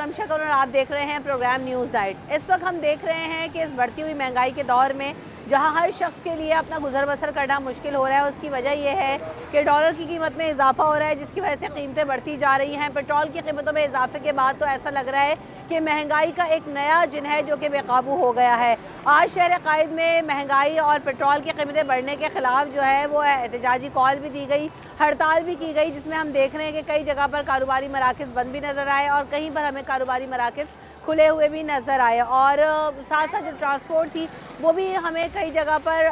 नाम शक्ल और आप देख रहे हैं प्रोग्राम न्यूज़ नाइट। इस वक्त हम देख रहे हैं कि इस बढ़ती हुई महंगाई के दौर में जहां हर शख्स के लिए अपना गुजर बसर करना मुश्किल हो रहा है, उसकी वजह यह है कि डॉलर की कीमत में इजाफा हो रहा है, जिसकी वजह से कीमतें बढ़ती जा रही हैं। पेट्रोल की कीमतों में इजाफे के बाद तो ऐसा लग रहा है कि महंगाई का एक नया जिन है जो कि बेकाबू हो गया है। आज शहर कायद में महंगाई और पेट्रोल की कीमतें बढ़ने के ख़िलाफ़ जो है वो एहतजाजी कॉल भी दी गई, हड़ताल भी की गई, जिसमें हम देख रहे हैं कि कई जगह पर कारोबारी मराकज़ बंद भी नज़र आए और कहीं पर हमें कारोबारी मराकज़ खुले हुए भी नज़र आए। और साथ साथ जो ट्रांसपोर्ट थी वो भी हमें कई जगह पर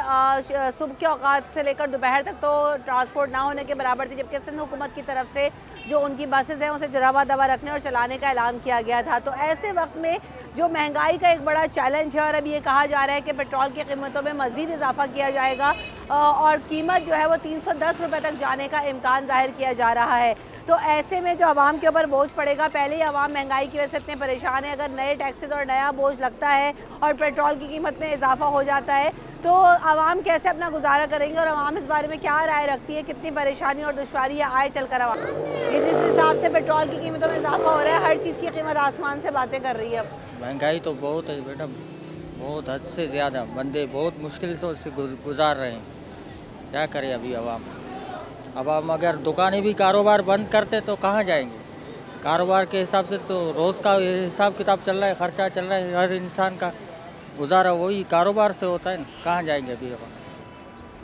सुबह के औकात से लेकर दोपहर तक तो ट्रांसपोर्ट ना होने के बराबर थी, जबकि सिंध हुकूमत की तरफ से जो उनकी बसेस हैं उसे जराबा दवा रखने और चलाने का ऐलान किया गया था। तो ऐसे वक्त में जो महंगाई का एक बड़ा चैलेंज है और अभी ये कहा जा रहा है कि पेट्रोल की कीमतों में मज़ीद इजाफा किया जाएगा और कीमत जो है वो 310 रुपये तक जाने का इम्कान जाहिर किया जा रहा है। तो ऐसे में जो आवाम के ऊपर बोझ पड़ेगा, पहले ही आवाम महंगाई की वजह से इतने परेशान है, अगर नए टैक्सेस और नया बोझ लगता है और पेट्रोल की कीमत में इजाफा हो जाता है तो आवाम कैसे अपना गुजारा करेंगे और आवाम इस बारे में क्या राय रखती है, कितनी परेशानी और दुश्वारी आए चलकर आवाम। ये जिस हिसाब से पेट्रोल की कीमतों में इजाफा हो रहा है, हर चीज़ की कीमत आसमान से बातें कर रही है। अब महंगाई तो बहुत है बेटा, बहुत हद से ज़्यादा, बंदे बहुत मुश्किल से गुजार रहे हैं। क्या करें अभी अब हम अगर दुकानें भी कारोबार बंद करते तो कहाँ जाएंगे। कारोबार के हिसाब से तो रोज़ का हिसाब किताब चल रहा है, खर्चा चल रहा है, हर इंसान का गुजारा वही कारोबार से होता है ना, कहाँ जाएंगे अभी अब।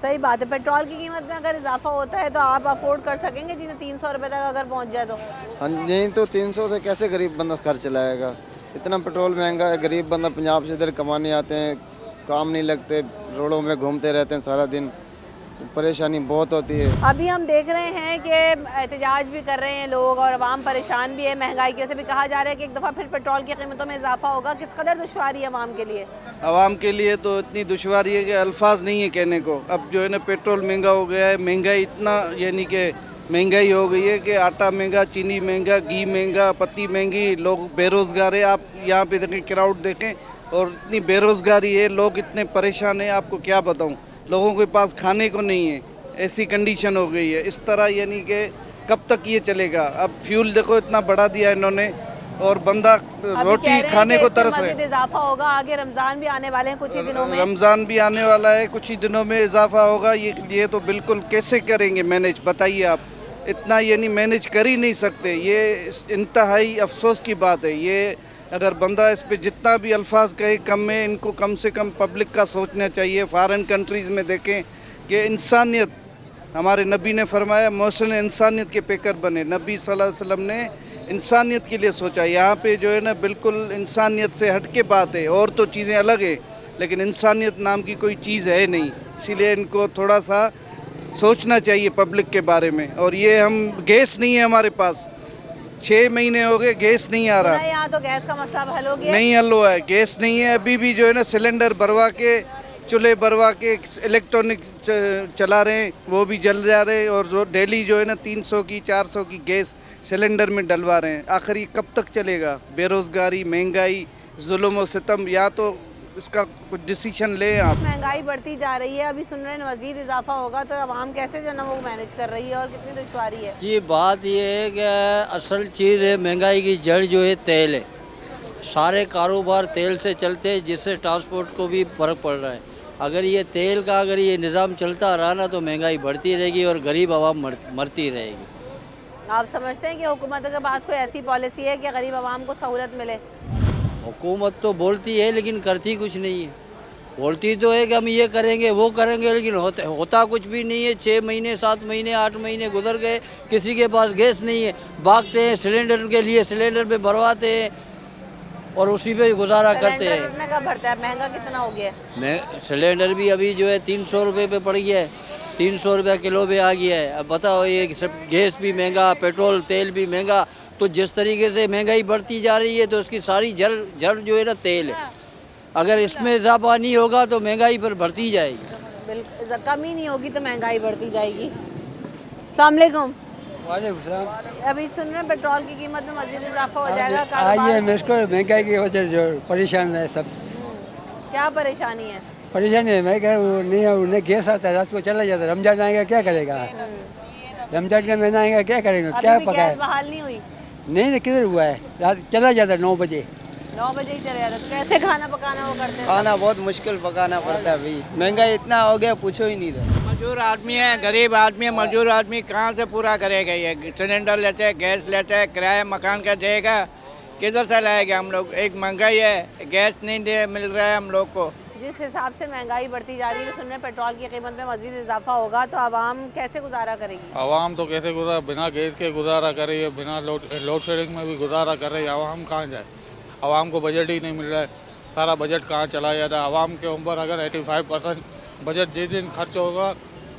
सही बात है, पेट्रोल की कीमत में अगर इजाफा होता है तो आप अफोर्ड कर सकेंगे जिन्हें 300 रुपये तक अगर पहुँच जाए तो? हाँ नहीं, तो 300 से कैसे गरीब बंदा घर चलाएगा। इतना पेट्रोल महंगा है, गरीब बंदा पंजाब से इधर कमाने आते हैं, काम नहीं लगते, रोडों में घूमते रहते हैं सारा दिन, परेशानी बहुत होती है। अभी हम देख रहे हैं कि एहतजाज भी कर रहे हैं लोग और आवाम परेशान भी है महंगाई की वजह से। भी कहा जा रहा है कि एक दफ़ा फिर पेट्रोल की कीमतों में इजाफा होगा। किस कदर दुश्वारी है आवाम के लिए? आवाम के लिए तो इतनी दुश्वारी है कि अल्फाज नहीं है कहने को। अब जो है ना पेट्रोल महंगा हो गया है, महंगाई इतना यानी कि महंगाई हो गई है कि आटा महंगा, चीनी महंगा, घी महंगा, पत्ती महंगी, लोग बेरोज़गार है। आप यहाँ पे देखें, क्राउड देखें और इतनी बेरोज़गारी है, लोग इतने परेशान हैं, आपको क्या बताऊँ। लोगों के पास खाने को नहीं है, ऐसी कंडीशन हो गई है। इस तरह यानी कि कब तक ये चलेगा। अब फ्यूल देखो इतना बढ़ा दिया इन्होंने और बंदा रोटी खाने को तरस रहे। इजाफा होगा, आगे रमज़ान भी आने वाले हैं कुछ ही दिनों में। रमज़ान भी आने वाला है, कुछ ही दिनों में इजाफा होगा। ये तो बिल्कुल कैसे करेंगे मैनेज, बताइए आप। इतना यानी मैनेज कर ही नहीं सकते। ये इंतहाई अफसोस की बात है। ये अगर बंदा इस पे जितना भी अल्फाज कहे कम में, इनको कम से कम पब्लिक का सोचना चाहिए। फॉरेन कंट्रीज़ में देखें कि इंसानियत, हमारे नबी ने फरमाया मौसल इंसानियत के पेकर बने। नबी सल्लल्लाहु अलैहि वसल्लम ने इंसानियत के लिए सोचा। यहाँ पे जो है ना बिल्कुल इंसानियत से हट के बात है। और तो चीज़ें अलग है लेकिन इंसानियत नाम की कोई चीज़ है नहीं। इसीलिए इनको थोड़ा सा सोचना चाहिए पब्लिक के बारे में। और ये हम गैस नहीं है हमारे पास, 6 महीने हो गए गैस नहीं आ रहा। यहाँ तो गैस का मसला हल हो गया? नहीं हल हुआ है, गैस नहीं है। अभी भी जो है ना सिलेंडर भरवा के, चूल्हे भरवा के इलेक्ट्रॉनिक चला रहे हैं, वो भी जल जा रहे हैं। और जो डेली जो है ना 300 की 400 की गैस सिलेंडर में डलवा रहे हैं। आखिर ये कब तक चलेगा? बेरोज़गारी, महंगाई, जुल्म और सितम, या तो इसका कुछ डिसीजन ले आप। महंगाई बढ़ती जा रही है, अभी सुन रहे हैं मज़ीद इजाफा होगा, तो आवाम कैसे जो ना वो मैनेज कर रही है और कितनी दुश्वारी है? जी बात ये है कि असल चीज़ है, महंगाई की जड़ जो है तेल है। सारे कारोबार तेल से चलते हैं, जिससे ट्रांसपोर्ट को भी फ़र्क पड़ रहा है। अगर ये तेल का अगर ये निज़ाम चलता रहा ना तो महंगाई बढ़ती रहेगी और गरीब आवाम मरती रहेगी। आप समझते हैं कि हुकूमत के पास कोई ऐसी पॉलिसी है कि गरीब आवाम को सहूलत मिले? हुकूमत तो बोलती है लेकिन करती कुछ नहीं है। बोलती तो है कि हम ये करेंगे वो करेंगे, लेकिन होता कुछ भी नहीं है। 6 महीने 7 महीने 8 महीने गुजर गए, किसी के पास गैस नहीं है, भागते हैं सिलेंडर के लिए, सिलेंडर पे भरवाते हैं और उसी पे गुजारा करते हैं। कितने का भरता है? महंगा कितना हो गया है? सिलेंडर भी अभी जो है 300 रुपये पे पड़ गया है, 300 रुपये किलो पे आ गया है। अब बताओ, ये सब गैस भी महंगा, पेट्रोल तेल भी महंगा। तो जिस तरीके से महंगाई बढ़ती जा रही है तो उसकी सारी जड़ जो है ना तेल है। अगर इसमें इजाफा नहीं होगा तो महंगाई पर बढ़ती जाएगी। बिल्कुल, कमी नहीं होगी तो महंगाई बढ़ती जाएगी। अस्सलाम वालेकुम। वालेकुम सलाम। अभी सुन रहे हैं पेट्रोल की कीमत में मज़ीद इजाफा हो जाएगा। आइए, मैं इसको महंगाई की वजह से जो परेशान है सब। क्या परेशानी है? परेशानी है, मैं क्या नहीं, उन्हें गैस आता है, रात को चला जाता है। रमजान आएगा क्या करेगा? रमजान का महीना आएगा क्या करेंगे? क्या पकाए? बहाल नहीं हुई? नहीं किधर हुआ है, रात चला जाता 9 बजे। 9 बजे ही चले जाते, तो कैसे खाना पकाना वो करते हैं? खाना बहुत मुश्किल पकाना पड़ता है भाई, महंगाई इतना हो गया पूछो ही नहीं था। मजदूर आदमी है, गरीब आदमी है, मजदूर आदमी कहाँ से पूरा करेगा? ये सिलेंडर लेते हैं, गैस लेते हैं, किराया मकान का देगा, किधर से लाएगा हम लोग? एक महंगाई है, गैस नहीं दे मिल रहा है हम लोग को। जिस हिसाब से महंगाई बढ़ती जा रही है, सुन रहे हैं पेट्रोल की कीमत में मजीद इजाफा होगा, तो आवाम कैसे गुजारा करेगी? आवाम तो कैसे गुजारा, बिना गैस के गुजारा कर रही है, बिना लोड शेडिंग में भी गुजारा कर रही है। आवाम कहाँ जाए? आवाम को बजट ही नहीं मिल रहा है, सारा बजट कहाँ चला जाता है? आवाम के ऊपर अगर 85% बजट जिस दिन खर्च होगा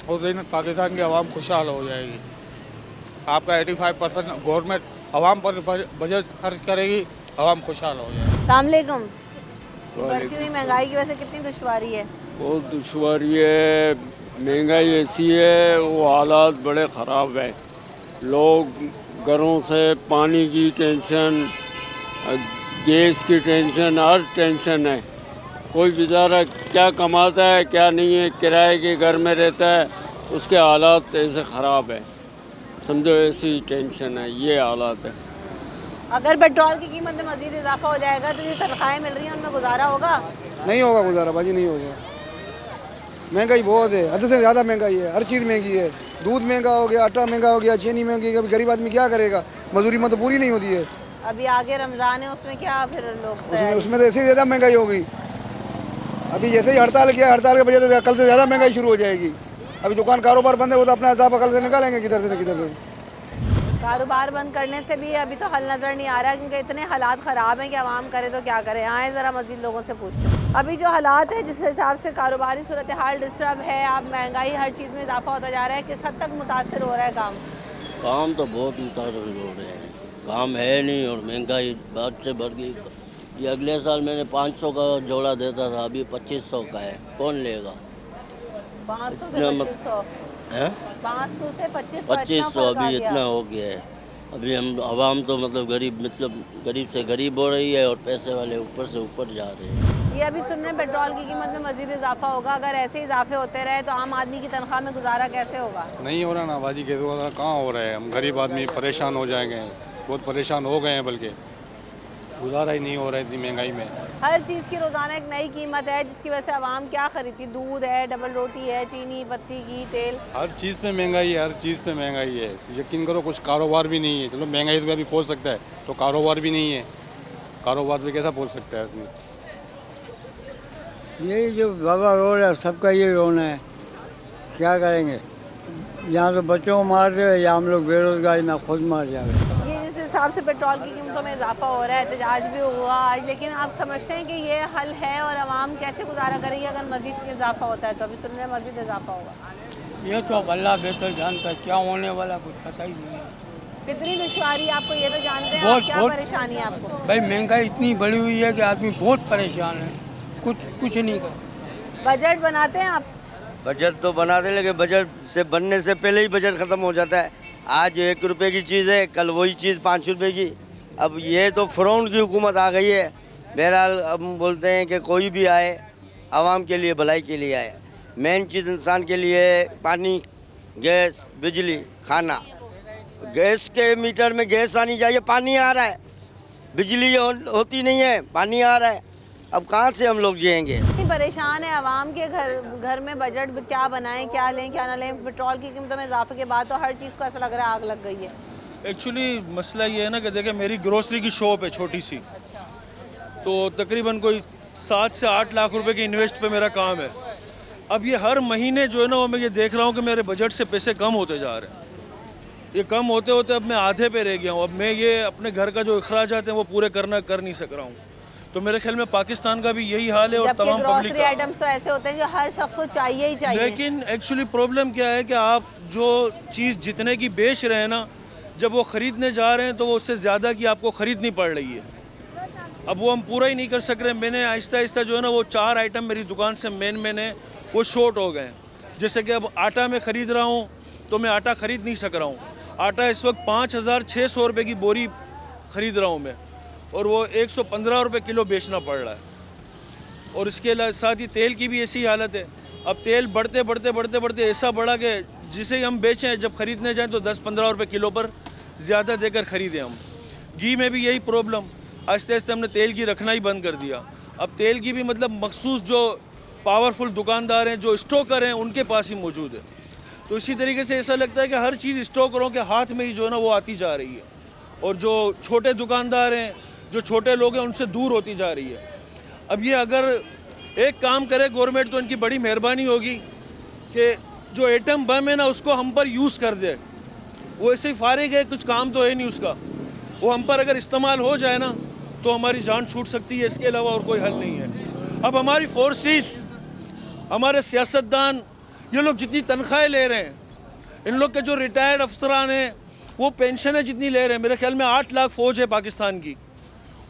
उस दिन पाकिस्तान की आवाम खुशहाल हो जाएगी। आपका 85% गवर्नमेंट आवाम पर बजट खर्च करेगी, आवाम खुशहाल हो जाएगी। अस्सलाम वालेकुम। बढ़ती हुई महंगाई की वजह से कितनी दुश्वारी है? बहुत दुश्वारी है, महंगाई ऐसी है, वो हालात बड़े ख़राब है। लोग घरों से पानी की टेंशन, गैस की टेंशन, हर टेंशन है। कोई बेचारा क्या कमाता है क्या नहीं है, किराए के घर में रहता है, उसके हालात ऐसे ख़राब है। समझो ऐसी टेंशन है, ये हालात है। अगर पेट्रोल की कीमत में मजीद इजाफा हो जाएगा तो जो तनख्वाहें मिल रही हैं उनमें गुजारा होगा? नहीं होगा गुजारा बाजी, नहीं होगा। महंगाई बहुत है, हद से ज़्यादा महंगाई है, हर चीज़ महंगी है। दूध महंगा हो गया, आटा महंगा हो गया, चीनी महंगी है। गरीब आदमी क्या करेगा? मजदूरी में तो पूरी नहीं होती है। अभी आगे रमज़ान है, उसमें क्या फिर लोग उसमें तो ऐसे ही ज़्यादा महंगाई होगी। अभी जैसे ही हड़ताल किया, हड़ताल के वजह से कल से ज़्यादा महंगाई शुरू हो जाएगी। अभी दुकान कारोबार बंद है, वो तो अपना हिसाब कल से निकालेंगे किधर से न किधर से। कारोबार बंद करने से भी अभी तो हल नज़र नहीं आ रहा, क्योंकि इतने हालात ख़राब हैं कि आवाम करे तो क्या करे। आए ज़रा मज़ीद लोगों से पूछते हैं। अभी जो हालात है, जिस हिसाब से कारोबारी सूरत हाल डिस्टर्ब है, आप महंगाई हर चीज़ में इजाफा होता जा रहा है, किस हद तक मुतासर हो रहा है काम? काम तो बहुत मुतासर हो रहे हैं, काम है नहीं और महंगाई बहुत से बढ़ गई। ये अगले साल मैंने 500 का जोड़ा देता था, अभी 2500 का है, कौन लेगा? 500 से 2500 है, 500 से 2500 2500 अभी इतना हो गया है। अभी हम आवाम तो मतलब गरीब से गरीब हो रही है और पैसे वाले ऊपर से ऊपर जा रहे हैं। ये अभी सुन रहे हैं पेट्रोल की कीमत में मजीद इजाफा होगा। अगर ऐसे इजाफे होते रहे तो आम आदमी की तनख्वाह में गुजारा कैसे होगा? नहीं हो रहा ना बाजी, कैसे हो रहा? कहाँ हो रहा है? हम गरीब आदमी परेशान हो जाएंगे, बहुत परेशान हो गए हैं, बल्कि गुजारा ही नहीं हो रहा है इतनी महंगाई में। हर चीज़ की रोज़ाना एक नई कीमत है, जिसकी वजह से आवाम क्या खरीदती? दूध है, डबल रोटी है, चीनी, पत्ती, घी, तेल, हर चीज़ पे महंगाई है, हर चीज़ पे महंगाई है। यकीन करो कुछ कारोबार भी नहीं है। चलो महंगाई तो अभी पहुँच सकता है, तो कारोबार भी नहीं है। कारोबार पे कैसा पहुँच सकता है आदमी? यही जो बाबा रोड है, सबका यही रोना है, क्या करेंगे? यहाँ तो बच्चों को मार रहे, या हम लोग बेरोजगारी में खुद मार जाए। ये जिस हिसाब से पेट्रोल की कीमतों में इजाफा हो रहा है, एहतजाज भी हुआ आज, लेकिन आप समझते हैं कि ये हल है और आवाम कैसे गुजारा करेगी अगर मजीद इजाफा होता है? तो अभी सुन रहे हैं मजीद इजाफा होगा। ये तो अब अल्लाह बेहतर जानता है, क्या होने वाला कुछ पता ही नहीं है। कितनी दुश्वारी आपको ये तो जानते हैं? बहुत- क्या बहुत। परेशानी है आपको? भाई महंगाई इतनी बढ़ी हुई है कि आदमी बहुत परेशान है, कुछ नहीं कर। बजट बनाते हैं आप? बजट तो बनाते, लेकिन बजट से बनने से पहले ही बजट ख़त्म हो जाता है। आज 1 रुपये की चीज़ है, कल वही चीज़ 5 रुपये की। अब ये तो फ़िरौन की हुकूमत आ गई है। बहरहाल हम बोलते हैं कि कोई भी आए आवाम के लिए, भलाई के लिए आए। मेन चीज़ इंसान के लिए पानी, गैस, बिजली, खाना। गैस के मीटर में गैस आनी चाहिए, पानी आ रहा है। बिजली होती नहीं है, पानी आ रहा है। अब कहाँ से हम लोग जिएंगे? इतनी परेशान है आवाम के घर में बजट क्या बनाएं, क्या लें, क्या ना लें। पेट्रोल की कीमतों में इजाफे के बाद तो हर चीज़ को ऐसा लग रहा है आग लग गई है। एक्चुअली मसला ये है ना कि देखिए, मेरी ग्रोसरी की शॉप है छोटी सी, तो तकरीबन कोई 7 से 8 लाख रुपए के इन्वेस्ट पे मेरा काम है। अब ये हर महीने जो है ना, वो मैं ये देख रहा हूँ कि मेरे बजट से पैसे कम होते जा रहे हैं। ये कम होते होते अब मैं आधे पे रह गया हूँ। अब मैं ये अपने घर का जो अखराजात हैं वो पूरे कर नहीं सक रहा हूँ। तो मेरे ख्याल में पाकिस्तान का भी यही हाल है और तमाम पब्लिक का। आइटम्स तो ऐसे होते हैं जो हर शख्स को चाहिए ही चाहिए। लेकिन एक्चुअली प्रॉब्लम क्या है कि आप जो चीज़ जितने की बेच रहे हैं ना, जब वो ख़रीदने जा रहे हैं तो वो उससे ज़्यादा की आपको ख़रीदनी पड़ रही है। अब वो हम पूरा ही नहीं कर सक रहे। मैंने आहिस्ता आहिस्ता जो है ना, वो 4 आइटम मेरी दुकान से मेन है वो शॉर्ट हो गए। जैसे कि अब आटा मैं ख़रीद रहा हूँ तो मैं आटा ख़रीद नहीं सक रहा हूँ। आटा इस वक्त 5600 रुपये की बोरी ख़रीद रहा हूँ मैं, और वो 115 रुपये किलो बेचना पड़ रहा है। और इसके साथ ही तेल की भी ऐसी हालत है। अब तेल बढ़ते ऐसा बढ़ा कि जिसे हम बेचें, जब ख़रीदने जाएं तो 10-15 रुपये किलो पर ज़्यादा देकर ख़रीदें हम। घी में भी यही प्रॉब्लम, आहिस्ते आहिस्ते हमने तेल की रखना ही बंद कर दिया। अब तेल की भी मतलब मखसूस जो पावरफुल दुकानदार हैं, जो स्टॉकर हैं, उनके पास ही मौजूद है। तो इसी तरीके से ऐसा लगता है कि हर चीज़ स्टॉकरों के हाथ में ही जो है ना वो आती जा रही है, और जो छोटे दुकानदार हैं, जो छोटे लोग हैं, उनसे दूर होती जा रही है। अब ये अगर एक काम करे गवर्नमेंट तो इनकी बड़ी मेहरबानी होगी कि जो एटम बम है ना उसको हम पर यूज़ कर दे। वो ऐसे ही फारिग है, कुछ काम तो है नहीं उसका, वो हम पर अगर इस्तेमाल हो जाए ना तो हमारी जान छूट सकती है, इसके अलावा और कोई हल नहीं है। अब हमारी फोर्सेस, हमारे सियासतदान, ये लोग जितनी तनख्वाहें ले रहे हैं, इन लोग के जो रिटायर्ड अफसरान हैं वो पेंशनें जितनी ले रहे हैं, मेरे ख्याल में 8 लाख फ़ौज है पाकिस्तान की,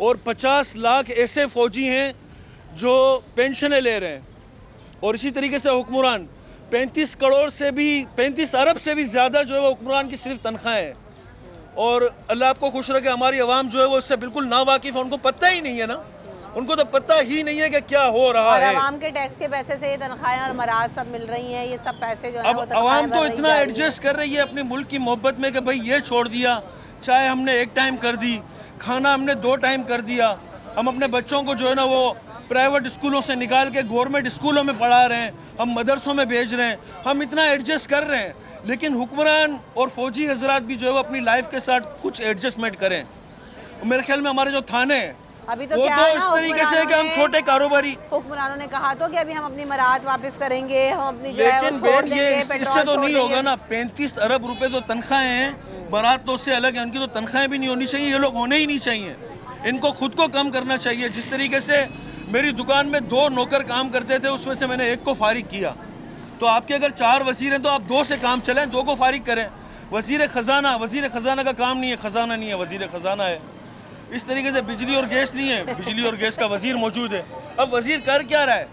और 50 लाख ऐसे फ़ौजी हैं जो पेंशनें ले रहे हैं। और इसी तरीके से हुक्मरान 35 करोड़ से भी 35 अरब से भी ज़्यादा जो है वो हुक्मरान की सिर्फ तनख्वाहें हैं। और अल्लाह आपको खुश रखे, हमारी आवाम जो है वो इससे बिल्कुल ना वाकिफ़ है, उनको पता ही नहीं है ना, उनको तो पता ही नहीं है कि क्या हो रहा और है। आवाम के टैक्स के पैसे से ये तनख्वाहें और मराज सब मिल रही हैं, ये सब पैसे जो है अब आवाम तो इतना एडजस्ट कर रही है अपने मुल्क की मोहब्बत में कि भाई ये छोड़ दिया, चाय हमने 1 टाइम कर दी, खाना हमने 2 टाइम कर दिया, हम अपने बच्चों को जो है ना वो प्राइवेट स्कूलों से निकाल के गवर्नमेंट स्कूलों में पढ़ा रहे हैं, हम मदरसों में भेज रहे हैं, हम इतना एडजस्ट कर रहे हैं। लेकिन हुक्मरान और फौजी हजरात भी जो है वो अपनी लाइफ के साथ कुछ एडजस्टमेंट करें। मेरे ख्याल में हमारे जो थाने हैं अभी तो वो क्या तो है इस ना, तरीके से है कि हम छोटे कारोबारी, हुक्मरानों ने कहा तो कि अभी हम अपनी मराहत वापस करेंगे, हम अपनी जो है वो लेकिन छोड़ बहन ये देंगे, इससे पेट्रोल तो छोड़ नहीं होगा देंगे। ना। 35 अरब रुपए तो तनख्वाहें हैं, बारात तो उससे अलग है, उनकी तो तनख्वाहें भी नहीं होनी चाहिए, ये लोग होने ही नहीं चाहिए, इनको खुद को कम करना चाहिए। जिस तरीके से मेरी दुकान में 2 नौकर काम करते थे, उसमें से मैंने 1 को फारिग किया, तो आपके अगर 4 वज़ीर हैं तो आप 2 से काम चलें, 2 को फारिग करें। वज़ीर ख़जाना का काम नहीं है, ख़जाना नहीं है, वज़ीर ख़जाना है। इस तरीके से बिजली और गैस नहीं है, बिजली और गैस का वज़ीर मौजूद है। अब वज़ीर कर क्या रहा है?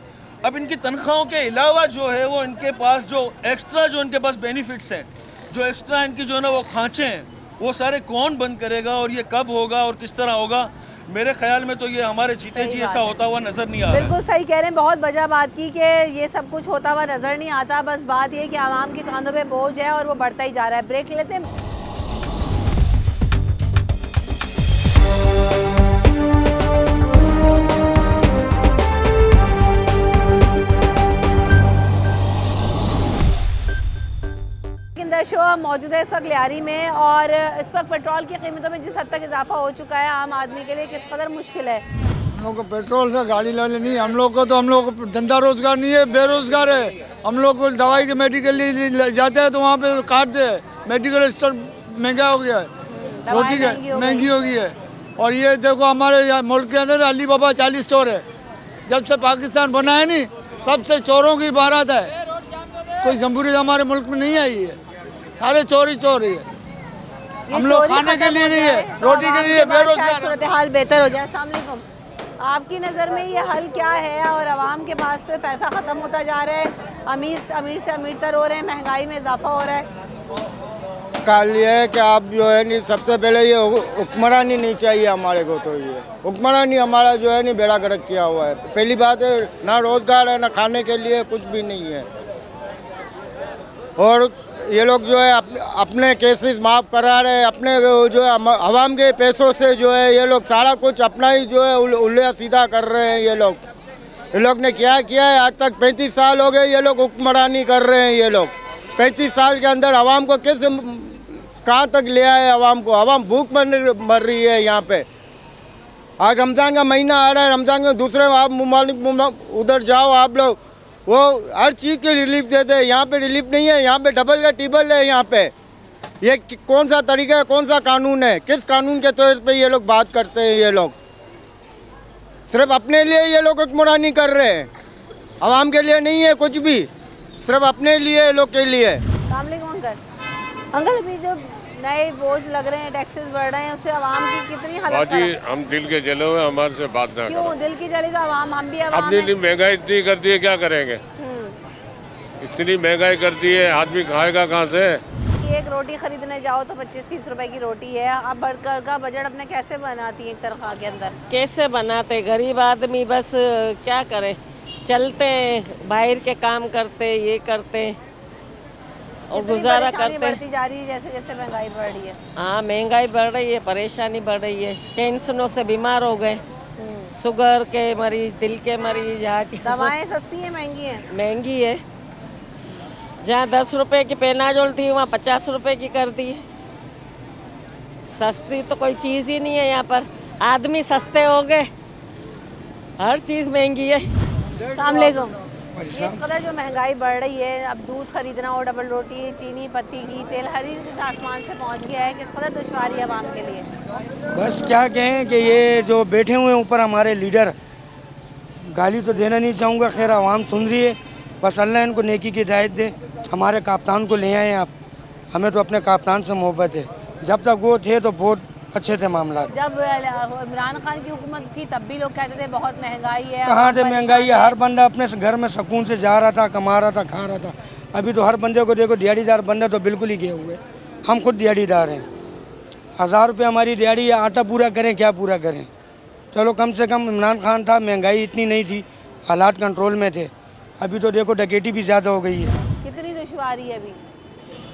अब इनकी तनख्वाहों के अलावा जो है वो इनके पास जो एक्स्ट्रा जो इनके पास बेनिफिट्स हैं, जो एक्स्ट्रा इनकी जो है ना वो खांचे हैं, वो सारे कौन बंद करेगा और ये कब होगा और किस तरह होगा? मेरे ख्याल में तो ये हमारे जीते जी ऐसा होता हुआ नज़र नहीं आ रहा है। बिल्कुल सही कह रहे हैं, बहुत वजह बात की कि ये सब कुछ होता हुआ नज़र नहीं आता। बस बात ये कि आवाम के कांधों पे बोझ है और वो बढ़ता ही जा रहा है। ब्रेक लेते हैं। शो हम मौजूद है इस वक्त लियारी में, और इस वक्त पेट्रोल की कीमतों में जिस हद तक इजाफा हो चुका है, आम आदमी के लिए किस कदर मुश्किल है। हम लोग को पेट्रोल से गाड़ी लाने नहीं, हम लोग को धंधा रोजगार नहीं है, बेरोजगार है। हम लोग को दवाई के मेडिकल लिए जाते हैं तो वहाँ पे काटते हैं, मेडिकल स्टोर महंगा हो गया है, रोटी महंगी हो गई है। और ये देखो हमारे यहाँ मुल्क के अंदर अली बाबा 40 स्टोर है। जब से पाकिस्तान बना है नहीं, सबसे चोरों की बारात है, कोई जमहूरियत हमारे मुल्क में नहीं आई है, सारे चोरी है। हम लोग खाने के लिए नहीं है, रोटी के लिए बेरोजगार। सूरत हाल बेहतर हो जाए। अस्सलाम वालेकुम, आपकी नज़र में ये हल क्या है? और आवाम के पास से पैसा ख़त्म होता जा रहा है, अमीर से अमीरतर हो रहे हैं, महंगाई में इजाफा हो रहा है। काल ये है कि आप जो है नहीं, सबसे पहले ये हुक्मरानी नहीं चाहिए हमारे को। तो ये हुक्मरानी हमारा जो है नहीं बेड़ा गर्क किया हुआ है। पहली बात है, ना रोज़गार है, ना खाने के लिए कुछ भी नहीं है। और ये लोग जो है अपने केसेस माफ़ करा रहे हैं, अपने जो है आवाम के पैसों से जो है ये लोग सारा कुछ अपना ही जो है उल्टा सीधा कर रहे हैं। ये लोग ने क्या किया है आज तक? 35 साल हो गए ये लोग हुक्मरानी कर रहे हैं। ये लोग 35 साल के अंदर आवाम को कैसे कहाँ तक ले आए? आवाम को, आवाम भूख मर रही है यहाँ पे। आज रमज़ान का महीना आ रहा है, रमज़ान के दूसरे आप मुमालिक उधर जाओ, आप लोग वो हर चीज़ की रिलीफ देते हैं, यहाँ पे रिलीफ नहीं है, यहाँ पे डबल का टिबल है। यहाँ पे ये कौन सा तरीका है, कौन सा कानून है? किस कानून के तौर पे ये लोग बात करते हैं? ये लोग सिर्फ अपने लिए ये लोग हुक्मरानी कर रहे हैं, आवाम के लिए नहीं है कुछ भी, सिर्फ अपने लिए लोग के लिए। अंकल, अभी जो नए बोझ लग रहे हैं, टैक्सेस बढ़ रहे हैं, उससे आवाम की कितनी हालत खराब है? हम दिल के जले हुए, हमारे से बात ना क्यों दिल की जली? तो आवाम, हम भी आवाम अपनी महंगाई इतनी कर दी है, क्या करेंगे? इतनी महंगाई कर दी है, आदमी खाएगा कहाँ से? एक रोटी खरीदने जाओ तो 25-30 रुपए की रोटी है। आप घर का बजट अपने कैसे बनाती है एक तनख्वाह के अंदर? कैसे बनाते? गरीब आदमी बस क्या करे, चलते हैं, बाहर के काम करते, ये करते, और गुजारा परेशानी करते हैं। बढ़ती जा रही है जैसे जैसे महंगाई बढ़ रही है। हाँ, महंगाई बढ़ रही है, परेशानी बढ़ रही है, टेंशनों से बीमार हो गए, शुगर के मरीज, दिल के मरीज, हार्ट के, दवाएं सस्ती हैं महंगी हैं? महंगी है। जहाँ 10 रुपए की पेनाजोल थी वहाँ 50 रुपए की कर दी है। सस्ती तो कोई चीज़ ही नहीं है यहाँ पर, आदमी सस्ते हो गए, हर चीज़ महंगी है। अस्सलाम वालेकुम। इस कदर जो महंगाई बढ़ रही है, अब दूध खरीदना हो, डबल रोटी, चीनी, पत्ती की तेल, हर चीज़ आसमान से पहुंच गया है। किस कदर दुश्वारी है आवाम के लिए? बस क्या कहें कि ये जो बैठे हुए हैं ऊपर हमारे लीडर, गाली तो देना नहीं चाहूँगा, खैर आवाम सुन रही है, बस अल्लाह इनको नेकी की हिदायत दे। हमारे कप्तान को ले आए आप, हमें तो अपने कप्तान से मोहब्बत है, जब तक वो थे तो बहुत अच्छे थे मामला। जब इमरान खान की हुकूमत थी तब भी लोग कहते थे बहुत महंगाई है। कहाँ थे महंगाई है, हर बंदा अपने घर में सुकून से जा रहा था, कमा रहा था, खा रहा था। अभी तो हर बंदे को देखो, दिहाड़ीदार बंदा तो बिल्कुल ही गए हुए। हम खुद दिहाड़ीदार हैं, 1000 रुपये हमारी दिहाड़ी है, आटा पूरा करें क्या पूरा करें। चलो कम से कम इमरान खान था, महंगाई इतनी नहीं थी, हालात कंट्रोल में थे। अभी तो देखो डकैती भी ज़्यादा हो गई है। कितनी दुश्वारी है अभी?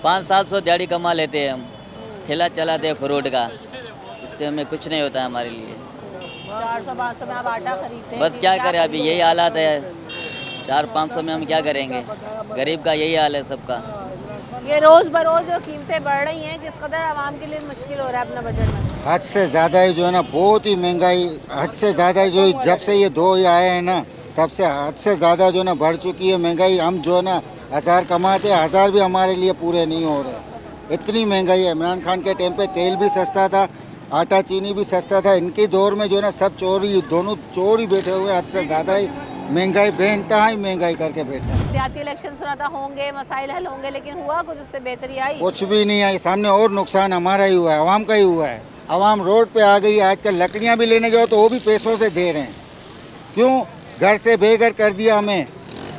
500-700 दिहाड़ी कमा लेते हैं हम, ठेला चलाते हैं फ्रूट का, इससे हमें कुछ नहीं होता है हमारे लिए। 400-500 में आप आटा खरीदते हैं? बस क्या करें, अभी यही हालात है, 400-500 में हम क्या करेंगे, गरीब का यही हाल है सबका। ये रोज़ बरोज़ जो कीमतें बढ़ रही हैं, किस कदर आवाम के लिए मुश्किल हो रहा है अपना बजट में? हद से ज़्यादा ही जो है ना, बहुत ही महंगाई, हद से ज़्यादा ही जो जब से ये 2 आए हैं ना, तब से हद से ज़्यादा जो है ना बढ़ चुकी है महंगाई। हम जो है ना 1000 कमाते हैं, 1000 भी हमारे लिए पूरे नहीं हो रहे, इतनी महंगाई है। इमरान खान के टाइम पे तेल भी सस्ता था, आटा चीनी भी सस्ता था। इनके दौर में जो है ना सब चोरी, दोनों चोर ही बैठे हुए, हद से ज़्यादा ही महंगाई, बेइंतहा ही महंगाई करके बैठे हैं। सियासी इलेक्शन सुना था होंगे, मसाइल हल होंगे, लेकिन हुआ कुछ उससे बेहतरी आई? कुछ भी नहीं आई, सामने और नुकसान हमारा ही हुआ है, आवाम का ही हुआ है। आवाम रोड पे आ गई है, आजकल लकड़ियाँ भी लेने जाओ तो वो भी पैसों से दे रहे हैं। क्यों? घर से बेघर कर दिया हमें,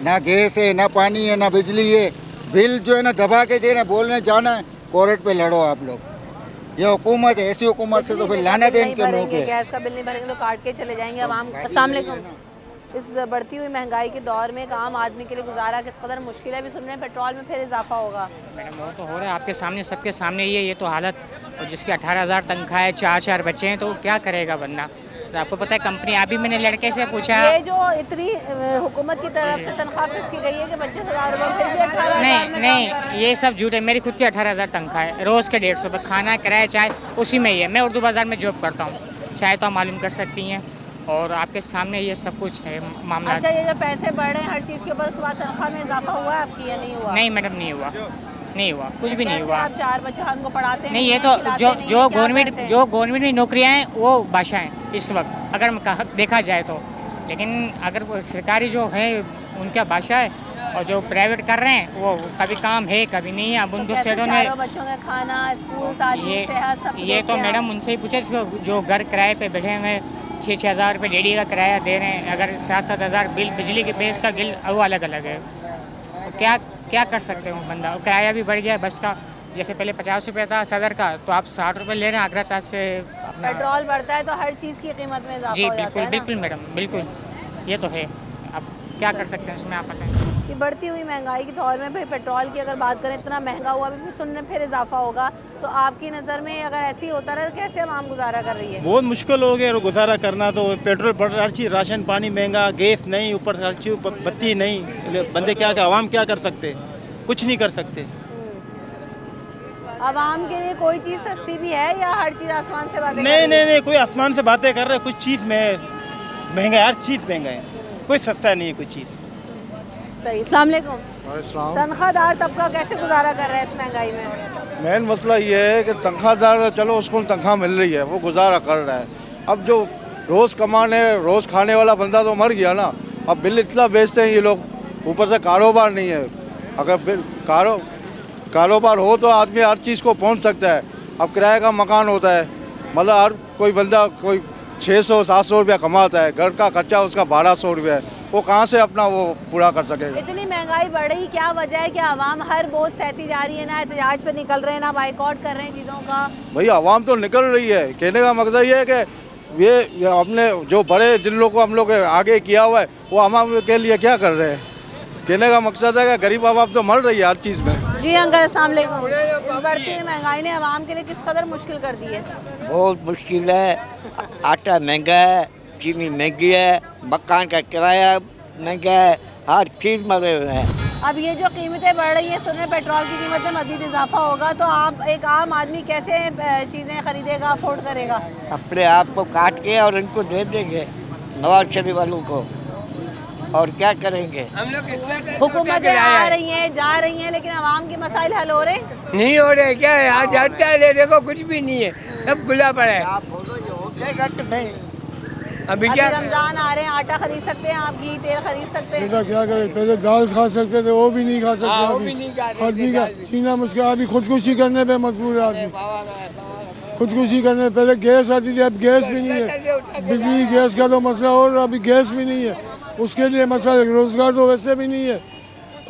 ना गैस है, ना पानी है, ना बिजली है, बिल जो है ना दबा के दे रहे हैं। बोलने जाना है कोर्ट पे लड़ो आप लोग, ये हुकूमत है, ऐसी हुकूमत से तो फिर लाना दे इनके मुँह पे। गैस का बिल नहीं भरेंगे तो काट के चले जाएंगे आवाम। अस्सलाम वालेकुम। इस बढ़ती हुई महंगाई के दौर में एक आम आदमी के लिए गुजारा किस कदर मुश्किल है? अभी सुन रहे हैं पेट्रोल में फिर इजाफा होगा। मैडम वो तो हो रहा है आपके सामने, सबके सामने ये तो हालत। और जिसकी 18,000 तनख्वाह है, 4 बच्चे हैं, तो क्या करेगा बंदा? तो आपको पता है कंपनी, अभी मैंने लड़के से पूछा, ये जो इतनी हुकूमत की तरफ से तनख्वाह फिक्स की गई है कि 25,000 रुपये, फिर भी 18,000 नहीं, ये सब झूठ है। मेरी खुद की 18,000 तनख्वाह है, रोज़ के 150 रुपये, खाना किराया चाय उसी में ही है। मैं उर्दू बाज़ार में जॉब करता हूँ, चाहे तो आप मालूम कर सकती हैं, और आपके सामने ये सब कुछ है मामला। अच्छा, ये जो पैसे बढ़ रहे हैं हर चीज़ के ऊपर, उसके बाद तनख्वाह में इजाफा हुआ है आपकी या नहीं हुआ? नहीं मैडम, नहीं हुआ, नहीं हुआ, कुछ भी नहीं हुआ। आप 4 बच्चे उनको पढ़ाते हैं? नहीं, ये तो जो गवर्नमेंट में नौकरियाँ हैं वो बादशाह हैं इस वक्त, अगर देखा जाए तो। लेकिन अगर वो सरकारी जो है उनका बादशाह है, और जो प्राइवेट कर रहे हैं वो कभी काम है कभी नहीं है। अब उनको सेठों ने बच्चों का खाना, स्कूल, तालीम, सेहत सब ये तो मैडम उनसे ही पूछे जो घर किराए पे बैठे हुए 6-6 हज़ार रुपये डेली का किराया दे रहे हैं। अगर 7-7 हज़ार बिल बिजली के बेस का बिल वो अलग अलग है, तो क्या कर सकते हो बंदा? किराया भी बढ़ गया है बस का, जैसे पहले 50 रुपये था सदर का, तो आप 60 रुपये ले रहे हैं आगरा तक से। पेट्रोल बढ़ता है तो हर चीज़ की कीमत में इजाफा जी हो जाता है। बिल्कुल मैडम, बिल्कुल, ये तो है। अब क्या कर सकते हैं इसमें, आप बताएं। कि बढ़ती हुई महंगाई के दौर में भाई पेट्रोल की अगर बात करें, इतना महंगा हुआ, अभी सुनने फिर इजाफा होगा, तो आपकी नज़र में अगर ऐसे ही होता रहे, कैसे आम गुजारा कर रही है? बहुत मुश्किल हो गया गुजारा करना। तो पेट्रोल बढ़ रहा, हर चीज़, राशन पानी महंगा, गैस नहीं, ऊपर हर चीज़, बत्ती नहीं, बंदे क्या आवाम क्या कर सकते? कुछ नहीं कर सकते। आवाम के लिए कोई चीज़ सस्ती भी है या हर चीज़ आसमान से बातें? नहीं, कोई आसमान से बातें कर रहे हैं, कुछ चीज़ में महंगा है, हर चीज़ महंगा है, कोई सस्ता नहीं है कोई चीज़। सही। अस्सलाम वालेकुम। तनख्वाहदार तबका कैसे गुजारा कर रहा है इस महंगाई में? मेन मसला ये है कि तनख्वाहदार, चलो उसको तनख्वाह मिल रही है, वो गुजारा कर रहा है। अब जो रोज़ कमाने, रोज़ खाने वाला बंदा तो मर गया ना। अब बिल इतना बेचते हैं ये लोग, ऊपर से कारोबार नहीं है। अगर कारोबार हो तो आदमी हर चीज़ को पहुंच सकता है। अब किराए का मकान होता है, मतलब हर कोई बंदा कोई 600-700 रुपया कमाता है, घर का खर्चा उसका 1200 रुपया है, वो कहाँ से अपना वो पूरा कर सकेगा? इतनी महंगाई बढ़ रही, क्या वजह है कि आवाम हर बोझ सहती जा रही है? ना एहतजाज पे निकल रहे हैं, ना बाइकआउट कर रहे हैं चीज़ों का। भाई आवाम तो निकल रही है, कहने का मकसद ये है कि ये हमने जो बड़े जिन लोगों को हम लोग आगे किया हुआ है, वो आवाम के लिए क्या कर रहे हैं? कहने का मकसद है कि गरीब आवाम तो मर रही है हर चीज़ में। जी अंकल अस्सलाम वालेकुम। बढ़ती हुई महंगाई ने आवाम के लिए किस कदर मुश्किल कर दी है? बहुत मुश्किल है। आटा महंगा है, चीनी महंगी है, मकान का किराया महंगा है, हर चीज़ मरे हुए हैं। अब ये जो कीमतें बढ़ रही हैं, सुन रहे पेट्रोल की कीमत में मजीद इजाफा होगा, तो आप एक आम आदमी कैसे चीज़ें खरीदेगा, अफोर्ड करेगा? अपने आप को काट के और इनको दे देंगे नवाज शरीफ वालों को, और क्या करेंगे? हुकूमतें आ रही हैं, जा रही हैं, लेकिन आवाम के मसाइल हल हो रहे नहीं हो रहे। क्या है आज जाता है, देखो कुछ भी नहीं है, सब खुला पड़ा है। अभी क्या रमजान आ रहे हैं, आटा खरीद सकते हैं आप, घी तेल खरीद सकते हैं? बेटा क्या करें, पहले दाल खा सकते थे, वो भी नहीं खा सकते। आदमी का सीना मुश्किल, अभी खुदकुशी करने पे मजबूर है आदमी। खुदकुशी करने पहले गैस आती थी, अब गैस भी नहीं है। बिजली गैस का तो मसला, और अभी गैस भी नहीं है, उसके लिए मसला। रोजगार तो वैसे भी नहीं है,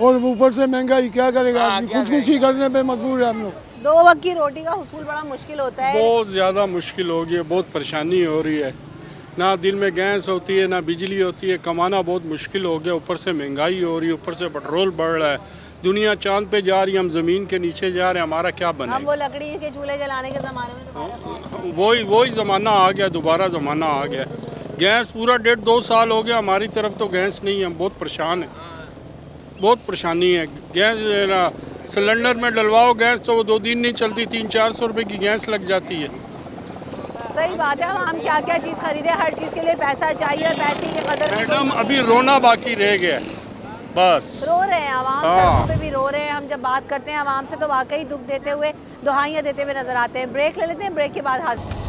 और ऊपर से महंगाई, क्या करेगा आदमी? खुदकुशी करने पे मजबूर है हम लोग। 2 वक्त की रोटी का हुसूल बड़ा मुश्किल होता है। बहुत ज़्यादा मुश्किल हो गई है, बहुत परेशानी हो रही है। ना दिन में गैस होती है, ना बिजली होती है, कमाना बहुत मुश्किल हो गया। ऊपर से महंगाई हो रही है, ऊपर से पेट्रोल बढ़ रहा है। दुनिया चांद पे जा रही है, हम ज़मीन के नीचे जा रहे हैं, हमारा क्या बने? हम वो लकड़ी के चूल्हे जलाने के ज़माने में वही ज़माना आ गया, दोबारा ज़माना आ गया। गैस पूरा 1.5-2 साल हो गया, हमारी तरफ तो गैस नहीं है, हम बहुत परेशान हैं, बहुत परेशानी है। गैस ना सिलेंडर में डलवाओ गैस तो वो 2 दिन नहीं चलती, 300-400 रुपये की गैस लग जाती है। सही बात है। हम क्या क्या चीज़ खरीदे, हर चीज़ के लिए पैसा चाहिए, और पैसे की कदर मैडम अभी रोना बाकी रह गया, बस रो रहे हैं आवाम, सड़कों पे भी रो रहे हैं। हम जब बात करते हैं आवाम से तो वाकई दुख देते हुए, दुहाइयाँ देते हुए नजर आते हैं। ब्रेक ले लेते हैं, ब्रेक के बाद हाजिर।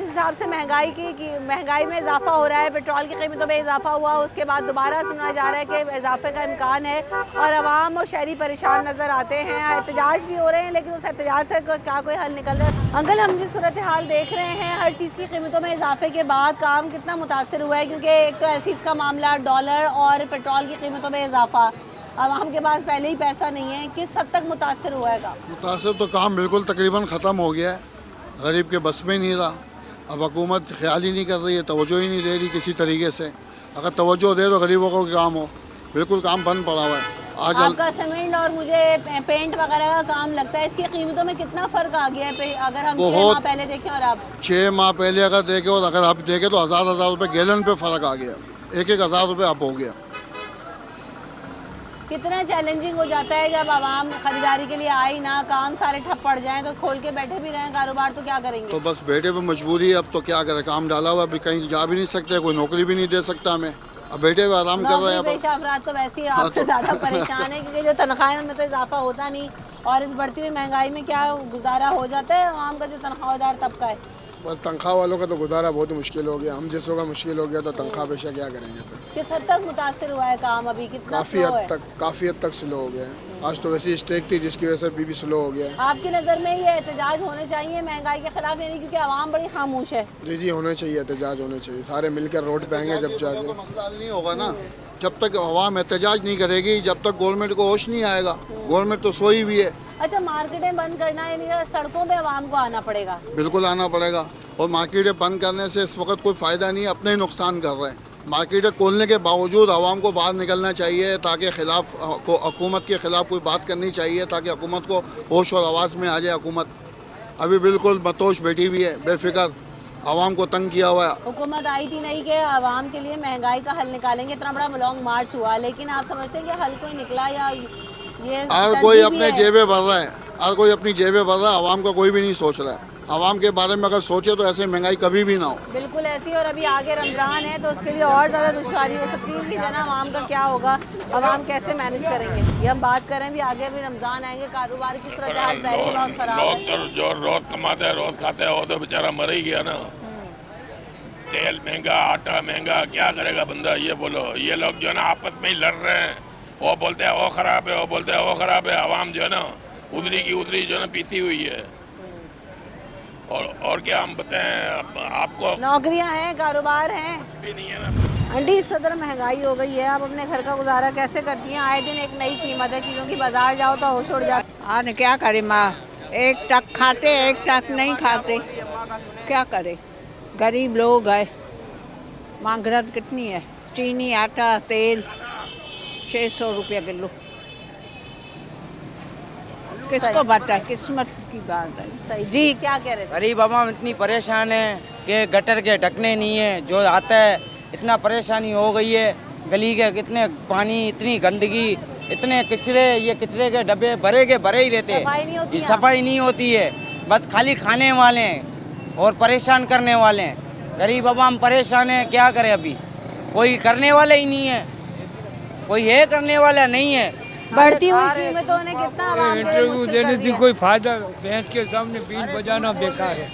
हिसाब से महंगाई में इजाफा हो रहा है, पेट्रोल की कीमतों में इजाफा हुआ, उसके बाद दोबारा सुना जा रहा है कि इजाफे का इम्कान है, और आवाम और शहरी परेशान नज़र आते हैं। एहतजाज भी हो रहे हैं, लेकिन उस एहतजाज से क्या कोई हल निकल रहा है? अंकल, हम जिस सूरत हाल देख रहे हैं, हर चीज़ की कीमतों में इजाफे के बाद काम कितना मुतासर हुआ है? क्योंकि एक तो एलसीज़ का मामला, डॉलर और पेट्रोल की कीमतों में इजाफा, आवाम के पास पहले ही पैसा नहीं है, किस हद तक मुतासर हुआ है? मुतासर तो काम बिल्कुल तकरीबन ख़त्म हो गया है, गरीब के बस में नहीं रहा। अब हुकूमत ख्याल ही नहीं कर रही है, तवज्जो ही नहीं दे रही किसी तरीके से। अगर तवज्जो दे तो गरीबों को काम हो, बिल्कुल काम बंद पड़ा हुआ है। आज आपका सीमेंट और मुझे पेंट वगैरह का काम लगता है, इसकी कीमतों में कितना फ़र्क आ गया है अगर हम 6 माह पहले देखें और अब? 6 माह पहले अगर देखें और अगर आप देखें तो हज़ार रुपये गैलन पे फ़र्क आ गया, 1-1 हज़ार रुपये अप हो गया। कितना चैलेंजिंग हो जाता है जब आवाम खरीदारी के लिए आई ना, काम सारे ठप पड़ जाएं, तो खोल के बैठे भी रहें कारोबार, तो क्या करेंगे? तो बस बैठे पे मजबूरी है, अब तो क्या करें, काम डाला हुआ, अभी कहीं जा भी नहीं सकते, कोई नौकरी भी नहीं दे सकता हमें, अब बैठे हुए आराम कर रहे हैं। पेशा अफराद तो वैसे ही आपसे ज़्यादा परेशान है, क्योंकि जो तनख्वाहें उनमें तो इजाफा होता नहीं, और इस बढ़ती हुई महंगाई में क्या गुजारा हो जाता है आवाम का, जो तनख्वाहदार तबका है? बस तनख्वाह वालों का तो गुजारा बहुत मुश्किल हो गया, हम जैसों का मुश्किल हो गया, तो तनख्वाह पेशा क्या करेंगे फिर? किस हद तक मुतासर हुआ है काम? अभी कितना काफ़ी हद तक स्लो हो गया है। आज तो वैसी स्ट्राइक थी जिसकी वजह से भी स्लो हो गया है। आपकी नज़र में ये एहतजाज होने चाहिए महंगाई के खिलाफ, यानी क्योंकि आवाम बड़ी खामोश है? जी होने चाहिए, एहतजाज होने चाहिए, सारे मिलकर रोड पे आएंगे जब जाके। मसला हल नहीं होगा ना जब तक आवाम एहतजाज नहीं करेगी, जब तक गवर्नमेंट को होश नहीं आएगा। गवर्नमेंट तो सोई भी है। अच्छा, मार्केटें बंद करना है, यानी सड़कों पे आवाम को आना पड़ेगा? बिल्कुल आना पड़ेगा, और मार्केटें बंद करने से इस वक्त कोई फ़ायदा नहीं है, अपने ही नुकसान कर रहे हैं। मार्केटें खोलने के बावजूद आवाम को बाहर निकलना चाहिए, ताकि खिलाफ को हुकूमत के ख़िलाफ़ कोई बात करनी चाहिए, ताकि हुकूमत को होश और आवाज़ में आ जाए। हुकूमत अभी बिल्कुल मतोश बैठी हुई है, बेफिक्र, आवाम को तंग किया हुआ है। हुकूमत आई थी नहीं कि आवाम के लिए महंगाई का हल निकालेंगे, इतना बड़ा लॉन्ग मार्च हुआ, लेकिन आप समझते हैं कि हल कोई निकला, या ये हर कोई अपने जेबें भर रहा है, हर कोई अपनी जेबें भर रहा है, आवाम का कोई भी नहीं सोच रहा है। आवाम के बारे में अगर सोचे तो ऐसे महंगाई कभी भी ना हो। बिल्कुल ऐसी, और अभी आगे रमज़ान है तो उसके लिए और ज़्यादा दुश्वारी हो सकती है कि जना आवाम का क्या होगा, आवाम कैसे मैनेज करेंगे, ये हम बात करें। भी आगे भी रमज़ान आएंगे, कारोबार की सूरत हाल पहले ही बहुत ख़राब है। लोग जो रोज़ कमाते हैं रोज़ खाते हैं, वो तो बेचारा मर ही गया ना। तेल महंगा, आटा महंगा, क्या करेगा बंदा, ये बोलो। ये लोग जो है ना आपस में ही लड़ रहे हैं, वो बोलते हैं वो ख़राब है, वो बोलते हैं वो ख़राब है। आवाम जो है ना उधरी की उधरी जो है ना पीसी हुई है। और क्या हम बताएं आपको, नौकरियां हैं, कारोबार हैं, भी नहीं है ना। आंटी, इस कदर महंगाई हो गई है, आप अपने घर का गुजारा कैसे करती हैं? आए दिन एक नई कीमत है चीज़ों की, बाजार जाओ तो होश उड़ जाता। हाँ, क्या करें माँ, एक टक खाते एक टक नहीं खाते, क्या करे, गरीब लोग है। महंगाई कितनी है, चीनी, आटा, तेल 600 रुपया किलो, किसको पता है, किस्मत की बात है। सही जी, क्या कह रहे थे? गरीब आवाम इतनी परेशान है कि गटर के ढकने नहीं है, जो आता है इतना परेशानी हो गई है। गली के कितने पानी, इतनी गंदगी, इतने कचरे, ये कचरे के डब्बे भरे के भरे ही रहते हैं, सफाई नहीं होती है। बस खाली खाने वाले हैं और परेशान करने वाले हैं। गरीब आवाम परेशान है, क्या करे, अभी कोई करने वाला ही नहीं है, कोई है करने वाला नहीं है। बढ़ती हुई कीमतों ने कितना आवाम के लिए मुश्किल देने कर से दिया। कोई फायदा, भैंस के सामने बीन बजाना बेकार है।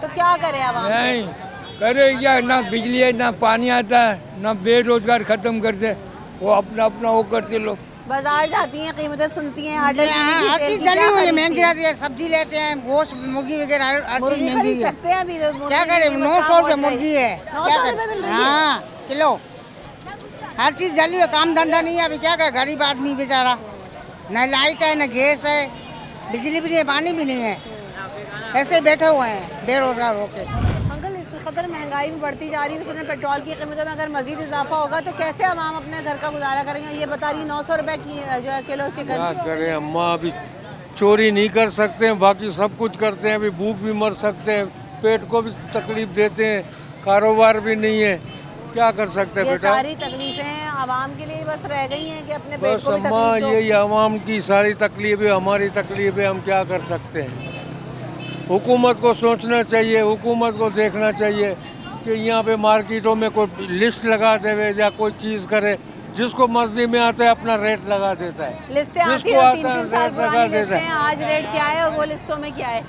तो क्या करे आवाम? नहीं करे क्या, ना बिजली है ना पानी आता है, ना बेरोजगार खत्म करते, वो अपना अपना वो करते लोग। बाजार जाती हैं, कीमतें सुनती हैं, आटा हर चीज जली हुई है, महंगी रहती है, सब्जी लेते हैं, गोश्त, मुर्गी वगैरह हर चीज महंगी है। क्या करें, 900 रुपये मुर्गी है, क्या करें, हाँ किलो, हर चीज जली हुई, काम धंधा नहीं है। अभी क्या करे गरीब आदमी बेचारा, न लाइट है न गैस है, बिजली भी नहीं है, पानी भी नहीं है, ऐसे बैठे हुए हैं बेरोजगार होके। अंकल, इस कदर महंगाई भी बढ़ती जा रही है, उसमें पेट्रोल की कीमतों में अगर मजीद इजाफा होगा तो कैसे आवाम अपने घर का गुजारा करेंगे? ये बता रही 900 रुपए की जो है किलो चिकन। क्या करें अम्मा, अभी चोरी नहीं कर सकते हैं, बाकी सब कुछ करते हैं, अभी भूख भी मर सकते हैं, पेट को भी तकलीफ देते हैं, कारोबार भी नहीं है, क्या कर सकते हैं बेटा? सारी तकलीफें आवाम के लिए बस रह गई हैं कि अपने पेट बस को भी अम्मा, तकलीफ दो। यही आवाम की सारी तकलीफें हमारी तकलीफें, हम क्या कर सकते हैं? हुकूमत को सोचना चाहिए, हुकूमत को देखना चाहिए कि यहाँ पे मार्केटों में कोई लिस्ट लगा देवे या कोई चीज़ करे, जिसको मर्जी में आता है अपना रेट लगा देता है, लिस्टें आती जिसको हैं, आता 3-3 है साल रेट लगा पुरानी देता लिस्टें है। हैं, आज रेट क्या है और वो लिस्टों में क्या है?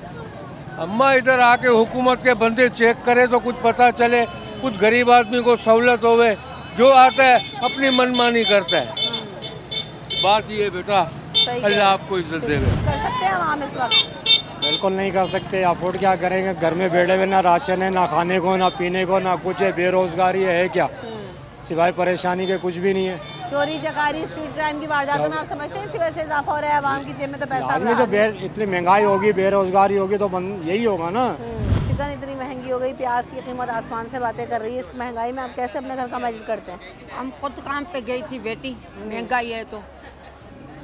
अम्मा इधर आके हुकूमत के बंदे चेक करे तो कुछ पता चले, कुछ गरीब आदमी को सहूलत होवे। जो आता है अपनी मनमानी करता है। बात ये बेटा, अल्लाह आपको इज्जत देवे। कर सकते हैं आवाम इस वक्त? बिल्कुल नहीं कर सकते, अफोर्ड क्या करेंगे, घर में बैठे हुए ना राशन है, ना खाने को, ना पीने को, ना कुछ है, बेरोजगारी है क्या, सिवाय परेशानी के कुछ भी नहीं है। चोरी चकारी, स्ट्रीट क्राइम की वारदातों में आप समझते हैं इसी वजह से इजाफा हो रहा है, आवाम की जेब में तो पैसा आदमी तो इतनी महंगाई होगी, बेरोजगारी होगी तो यही होगा ना। चिकन इतनी महंगी हो गई, प्याज की कीमत आसमान से बातें कर रही है। इस महंगाई में आप कैसे अपने घर का मैनेज करते हैं? हम खुद काम पे गई थी बेटी, महंगाई है तो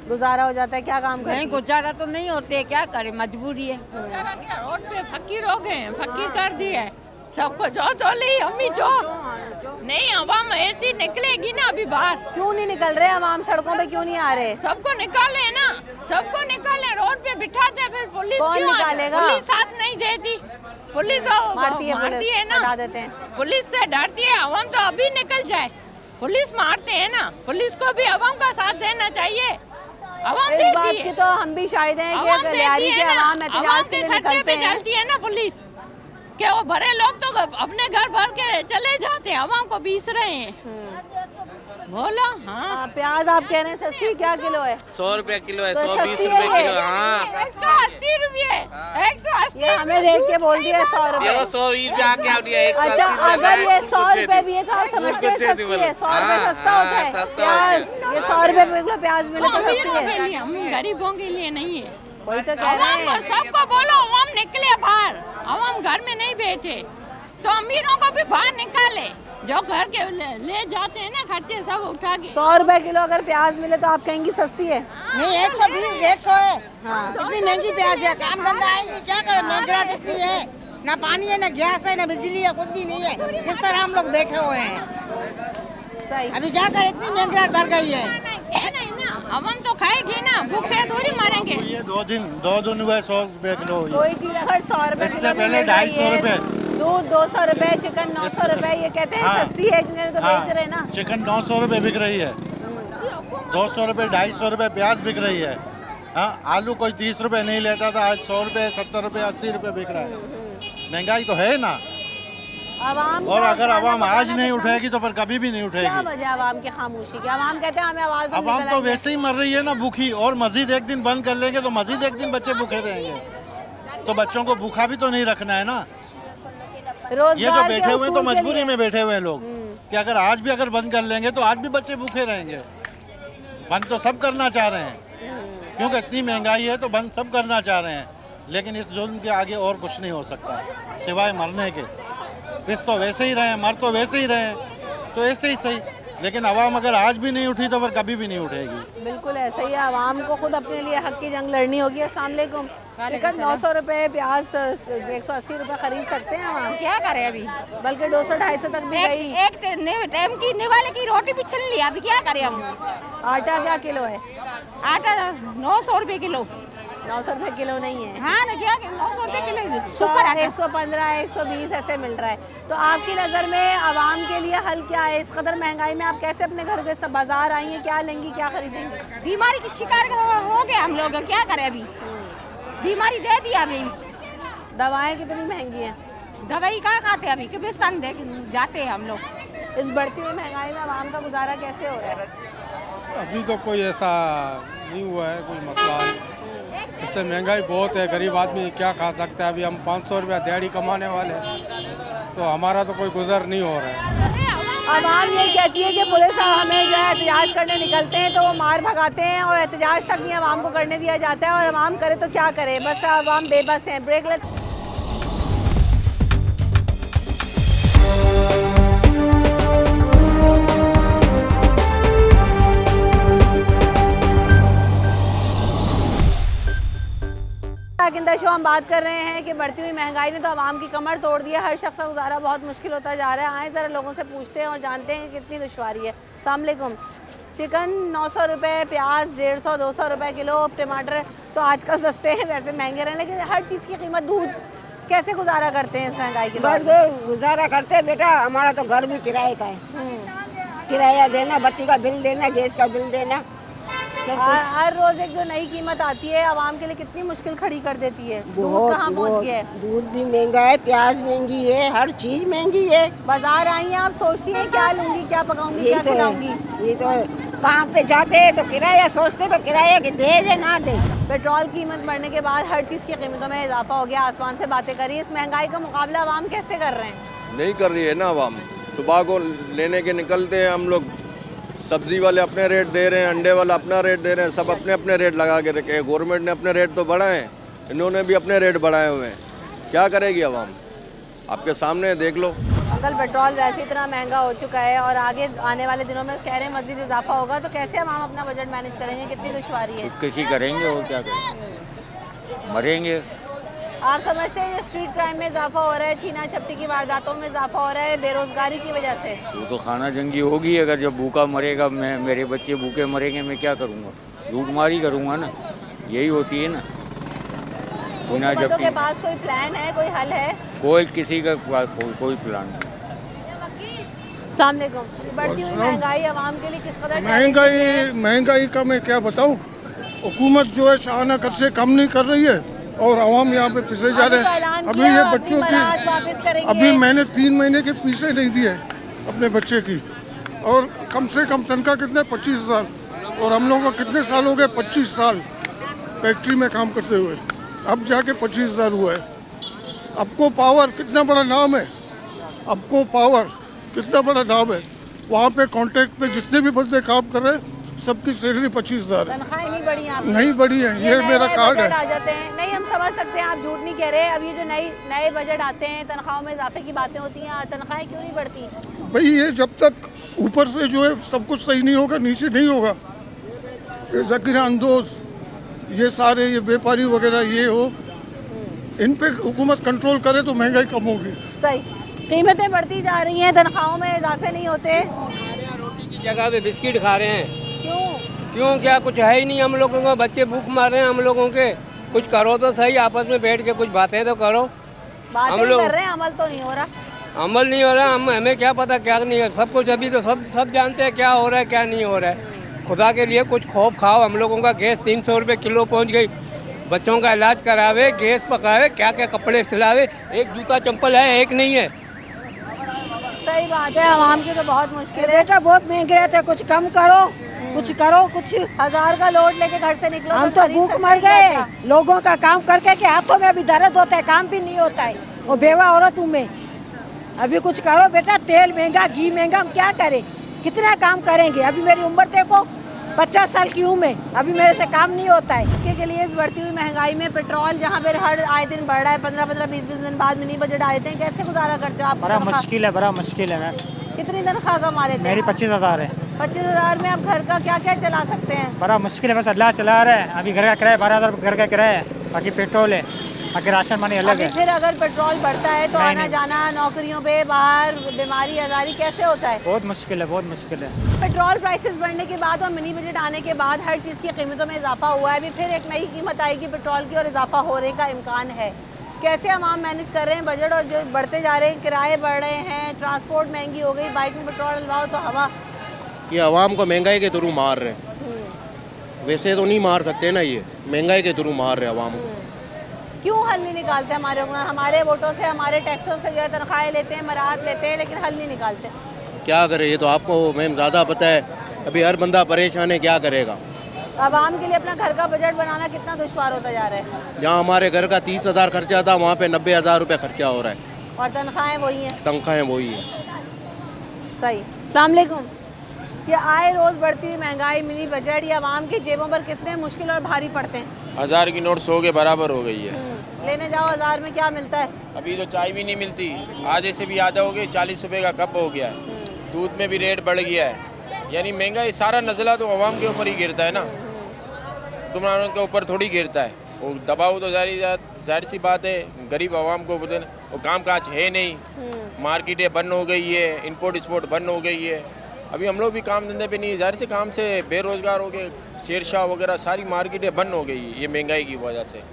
गुजारा हो जाता है, क्या काम करते नहीं, गुजारा तो नहीं होते, क्या करें, मजबूरी है। रोड पे फकीर हो गए, फकीर कर दिए सबको, जो ली अम्मी जो नहीं, आवाम ऐसी निकलेगी ना अभी बाहर। क्यों नहीं निकल रहे आवाम, सड़कों पे क्यों नहीं आ रहे? सबको निकाले ना, सबको निकाले, रोड पे बिठाते, फिर पुलिस कौन क्यों निकालेगा? पुलिस साथ नहीं देती, पुलिस मारती है ना, हटा देते हैं। पुलिस से डरती है आवाम, तो अभी निकल जाए, पुलिस मारते हैं ना, पुलिस को भी आवाम का साथ देना चाहिए। आवाम इस बात की तो हम भी शायद हैं कि गलियारी के आवाम एहतजाज के लिए निकलते हैं। चलती है ना पुलिस, कि वो भरे लोग तो अपने घर भर के चले जाते हैं, आवाम को बीस रहे हैं। बोलो। हाँ, प्याज आप कह रहे हैं सस्ती, क्या किलो है? 100 रुपए किलो है, तो 120 सस्ती रुपए है किलो। ये। हाँ, 180 रुपये, 180। ये हमें देख के बोल दिया 100 रुपए। ये 120 रुपए आके आप दिया, 180 अच्छा, रुपए अगर ये 100 रुपए भी है तो आप समझते हैं सस्ती है? 100 रुपए सस्ता होता है प्याज, ये 100 रुपए में किलो प्याज मिले तो सस्ती है। हम गरीबों के लिए नहीं है, वही तो कह रहे हैं। सबको बोलो आवाम निकले बाहर, आवाम घर में नहीं बैठे, तो अमीरों को भी बाहर निकाले, जो घर के ले जाते हैं ना खर्चे सब उठा के। 100 रुपए किलो अगर प्याज मिले तो आप कहेंगी सस्ती है? नहीं, 120-150 है। इतनी महंगी प्याज है, काम धंधा है नहीं, क्या करें, महंगाई इतनी है, ना पानी है, ना गैस है, ना बिजली है, कुछ भी नहीं है, किस तरह हम लोग बैठे हुए हैं। सही। अभी क्या करें, इतनी महंगाई बढ़ गई है। अमन तो खाएगी ना, भूखे थोड़ी मरेंगे। ये 2 दिन हुए 100 रुपए किलो। कोई चीज अगर 100 रुपए इससे किलो पहले 250 रुपए, दूध 200 रुपए, चिकन 900 रुपए, ये कहते हैं हाँ। सस्ती है, क्योंकि तो बेच रहे हैं ना। चिकन 900 रुपए बिक रही है, 200 रुपए 250 रुपए प्याज बिक रही है। हाँ, आलू कोई 30 रुपए नहीं लेता था, आज 100 रुपए 70 रुपए 80 रुपए बिक रहा है। महंगाई तो है ना, और अगर आवाम आज नहीं उठेगी तो फिर कभी भी नहीं क्या उठेगी। वजह आवाम की खामोशी की? आवाम कहते हैं हमें आवाज आवाम तो वैसे ही मर रही है ना भूखी, और मजीद एक दिन बंद कर लेंगे तो मजीद एक दिन बच्चे भूखे रहेंगे, तो बच्चों को भूखा भी तो नहीं रखना है ना। ये जो बैठे हुए हैं तो मजबूरी में बैठे हुए हैं लोग, कि अगर आज भी अगर बंद कर लेंगे तो आज भी बच्चे भूखे रहेंगे। बंद तो सब करना चाह रहे हैं, क्योंकि इतनी महंगाई है तो बंद सब करना चाह रहे हैं, लेकिन इस जुल्म के आगे और कुछ नहीं हो सकता सिवाय मरने के। पिस तो वैसे ही रहे, मर तो वैसे ही रहे, तो ऐसे ही सही। लेकिन आवाम अगर आज भी नहीं उठी तो फिर कभी भी नहीं उठेगी। बिल्कुल ऐसा ही है, आवाम को खुद अपने लिए हक की जंग लड़नी होगी। अस्सलाम वालेकुम। चिकन 900 रुपये, प्याज 180 रुपये खरीद सकते हैं हम। क्या करें अभी, बल्कि 200-250 तक भी गई। एक टाइम की निवाले की रोटी भी छीन लिया, अभी क्या करें हम। आटा क्या किलो है? आटा 900 रुपये किलो। 900 रुपये किलो नहीं है। हाँ ना, क्या 900 रुपये किलो, 115, 120 ऐसे मिल रहा है। तो आपकी नज़र में आवाम के लिए हल क्या है? इस कदर महंगाई में आप कैसे अपने घर के सब बाजार आई हैं? क्या लेंगी, क्या खरीदेंगी? बीमारी की शिकार हो गए हम लोग, क्या करें अभी, बीमारी दे दी अभी। दवाएं कितनी महंगी हैं? दवाई कहाँ खाते अभी, किबिस्तान जाते हैं हम लोग। इस बढ़ती हुई महंगाई में आवाम का गुजारा कैसे हो रहा है? अभी तो कोई ऐसा नहीं हुआ है, कोई मसला है। इससे महंगाई बहुत है, गरीब आदमी क्या खा सकता है। अभी हम 500 रुपया दिहाड़ी कमाने वाले हैं, तो हमारा तो कोई गुजर नहीं हो रहा है। आवाम ये कहती है कि पुलिस हमें जो है एहतजाज करने निकलते हैं तो वो मार भगाते हैं और एहतजाज तक नहीं आवाम को करने दिया जाता है, और आवाम करे तो क्या करे, बस आवाम बेबस हैं। ब्रेक ले। इन द शो हम बात कर रहे हैं कि बढ़ती हुई महंगाई ने तो आवाम की कमर तोड़ दी है। हर शख्स का गुजारा बहुत मुश्किल होता जा रहा है। आए ज़रा लोगों से पूछते हैं और जानते हैं कि कितनी दुश्वारी है। अस्सलाम वालेकुम। चिकन 900 रुपये, प्याज 150-200 रुपये किलो, टमाटर तो आजकल सस्ते हैं, वैसे महंगे रहे, लेकिन हर चीज़ की कीमत, दूध, कैसे गुजारा करते हैं इस महंगाई के बाद? गुजारा करते हैं बेटा, हमारा तो घर भी किराए का है। किराया देना, बत्ती का बिल देना, गैस का बिल देना। हर रोज एक जो नई कीमत आती है आवाम के लिए कितनी मुश्किल खड़ी कर देती है। दूध कहाँ पहुँच गया है? दूध भी महंगा है, प्याज महंगी है, हर चीज महंगी है। बाजार आई हैं आप, सोचती हैं क्या लूंगी, क्या पकाऊंगी, क्या खिलाऊंगी। ये तो कहाँ पे जाते हैं तो किराया सोचते हैं, किराया कि दे ना दे। पेट्रोल कीमत बढ़ने के बाद हर चीज़ की कीमतों में इजाफा हो गया। आसमान से बातें करी, इस महंगाई का मुकाबला आवाम कैसे कर रहे हैं? नहीं कर रही है ना आवाम। सुबह को लेने के निकलते हैं हम लोग, सब्जी वाले अपने रेट दे रहे हैं, अंडे वाला अपना रेट दे रहे हैं, सब अपने अपने रेट लगा के रखे हैं। गवर्नमेंट ने अपने रेट तो बढ़ाए हैं, इन्होंने भी अपने रेट बढ़ाए हुए हैं। क्या करेगी आवाम? आपके सामने देख लो। अंकल, पेट्रोल वैसे इतना महंगा हो चुका है और आगे आने वाले दिनों में कह रहे हैं मज़ीद इजाफा होगा, तो कैसे आवाम अपना बजट मैनेज करेंगे? कितनी दुश्वारी है? किसी करेंगे और क्या करेंगे, मरेंगे। आप समझते हैं ये स्ट्रीट क्राइम में इजाफा हो रहा है, छीना झपटी की वारदातों में इजाफा हो रहा है बेरोजगारी की वजह से? वो तो खाना जंगी होगी। अगर जब भूखा मरेगा, मैं, मेरे बच्चे भूखे मरेंगे, मैं क्या करूँगा? लूटमारी करूँगा ना, यही होती है ना। छीना झपटी के पास कोई प्लान है, कोई हल है? कोई किसी का कोई प्लान नहीं। बढ़ती हुई महंगाई आवाम के लिए किस कदर? महंगाई का मैं क्या बताऊँ, हुकूमत जो है शाहाना कर से कम नहीं कर रही है और आवाम यहाँ पे पिसे जा रहे हैं। अभी ये बच्चों की, अभी मैंने 3 महीने के पैसे नहीं दिए अपने बच्चे की, और कम से कम तनख्वाह कितने 25,000, और हम लोगों को कितने साल हो गए? 25 साल फैक्ट्री में काम करते हुए, अब जाके 25,000 हुआ है। आपको पावर कितना बड़ा नाम है, आपको पावर कितना बड़ा नाम है। वहाँ पे कॉन्ट्रैक्ट पे जितने भी बंदे काम कर रहे हैं सबकी सैलरी 25,000 है। तनख्वाहें नहीं बढ़ी हैं? नहीं बढ़ी है, ये मेरा कार्ड है। आ जाते हैं, नहीं हम समझ सकते हैं, आप झूठ नहीं कह रहे। अब ये जो नए बजट आते हैं, तनख्वाहों में इजाफे की बातें होती हैं, तनख्वाहें क्यों नहीं बढ़ती? भाई ये जब तक ऊपर से जो है सब कुछ सही नहीं होगा, नीचे नहीं होगा। ये ज़कीर अंदोज, ये सारे ये व्यापारी वगैरह ये हो, इन पे हुकूमत कंट्रोल करे तो महंगाई कम होगी। सही, कीमतें बढ़ती जा रही हैं, तनख्वाहों में इजाफे नहीं होते। रोटी की जगह पे बिस्किट खा रहे हैं। क्यों? क्या कुछ है ही नहीं हम लोगों को, बच्चे भूख मार रहे हैं हम लोगों के। कुछ करो तो सही, आपस में बैठ के कुछ बातें तो करो। बातें हम लोग कर रहे हैं, अमल तो नहीं हो रहा। अमल नहीं हो रहा, हमें क्या पता क्या नहीं है। सब कुछ अभी तो सब जानते हैं क्या हो रहा है क्या नहीं हो रहा है। खुदा के लिए कुछ खौफ खाओ। हम लोगों का गैस 300 रुपये किलो पहुँच गई। बच्चों का इलाज करावे, गैस पकावे, क्या क्या कपड़े सिलावे, एक जूता चंपल है, एक नहीं है। सही बात है, आवाम की तो बहुत मुश्किल है। बेटा बहुत महंगे रहते हैं, कुछ कम करो, कुछ करो, कुछ 1000 का लोड लेके घर से निकलो। हम तो भूख मर गए लोगों का काम करके कि हाथों में अभी दर्द होता है, काम भी नहीं होता है। वो बेवा औरतों में अभी कुछ करो बेटा। तेल महंगा, घी महंगा, हम क्या करें? कितना काम करेंगे? अभी मेरी उम्र देखो, 50 साल की उम्र है, अभी मेरे से काम नहीं होता है। के लिए इस बढ़ती हुई महंगाई में पेट्रोल जहाँ पे हर आए दिन बढ़ रहा है, 15-15, 20-20 दिन बाद मिनी बजट आते हैं, कैसे गुजारा करते हो आप? बड़ा मुश्किल है, बड़ा मुश्किल है मैम। कितनी तनख्वाह कमा लेते हैं? मेरी 25,000 है। 25,000 में आप घर का क्या क्या चला सकते हैं? बड़ा मुश्किल है, बस अल्लाह चला रहा है। अभी घर का किराया 12,000 घर का किराया है, बाकी पेट्रोल है, बाकी राशन पानी अलग है। फिर अगर पेट्रोल बढ़ता है तो आना जाना, नौकरियों पे बाहर, बीमारी आजारी कैसे होता है? बहुत मुश्किल है, बहुत मुश्किल है। पेट्रोल प्राइसेस बढ़ने के बाद और मिनी बजट आने के बाद हर चीज़ की कीमतों में इजाफा हुआ है। अभी फिर एक नई कीमत आएगी पेट्रोल की और इजाफा होने का इम्कान है। कैसे आवाम मैनेज कर रहे हैं बजट, और जो बढ़ते जा रहे हैं, किराए बढ़ रहे हैं, ट्रांसपोर्ट महंगी हो गई, बाइक में पेट्रोल डलवाओ तो हवा। ये आवाम को महंगाई के थ्रू मार रहे हैं, वैसे तो नहीं मार सकते ना, ये महंगाई के थ्रू मार रहे हैं आवाम को। क्यों हल नहीं निकालते हमारे हुक्मरान? हमारे वोटों से, हमारे टैक्सों से जो है तनख्वाहें लेते हैं, मराहत लेते हैं, लेकिन हल नहीं निकालते। क्या करे, ये तो आपको मैम ज़्यादा पता है। अभी हर बंदा परेशान है, क्या करेगा। आवाम के लिए अपना घर का बजट बनाना कितना दुश्वार होता जा रहा है। जहाँ हमारे घर का 30,000 खर्चा था, वहाँ पे 90,000 रुपये खर्चा हो रहा है, और तनख्वाहें वही हैं। तनख्वाहें वही है। सही। अस्सलाम वालेकुम। ये आए रोज़ बढ़ती हुई महंगाई, मिनी बजट, ये आवाम की जेबों पर कितने मुश्किल और भारी पड़ते हैं? 1000 की नोट 100 के बराबर हो गई है। लेने जाओ 1000 में क्या मिलता है? अभी तो चाय भी नहीं मिलती, आधे से भी आधा हो गया, 40 रुपये का कप हो गया है। दूध में भी रेट बढ़ गया है, यानी महंगाई सारा नज़ला तो आवाम के ऊपर ही गिरता है ना, हुक्मरानों के ऊपर थोड़ी गिरता है। वो दबाव तो जाहिर सी बात है, गरीब आवाम को वो काम काज है नहीं, मार्केटें बंद हो गई है, इंपोर्ट एक्सपोर्ट बंद हो गई है। अभी हम लोग भी काम धंधे पे नहीं, जाहिर से काम से बेरोज़गार हो गए, शेरशाह वगैरह सारी मार्केटें बंद हो गई ये महंगाई की वजह से।